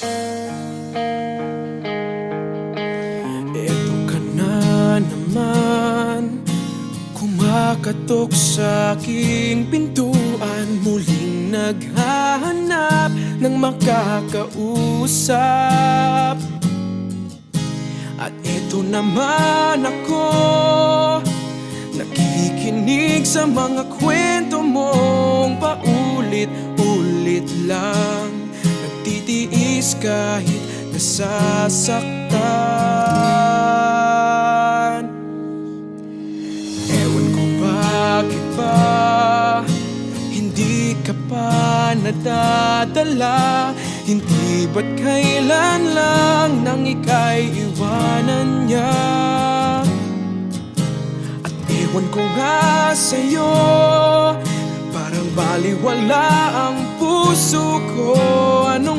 Eto ka na naman, kumakatok sa aking pintuan, muling naghahanap ng makakausap. At eto naman ako, nakikinig sa mga kwento mong paulit-ulit lang, nagtitiis kahit nasasaktan. Ewan ko bakit ba hindi ka pa nadadala, hindi ba't kailan lang nang ika'y iwanan niya. At ewan ko nga sa'yo, parang baliwala ang puso ko. Anong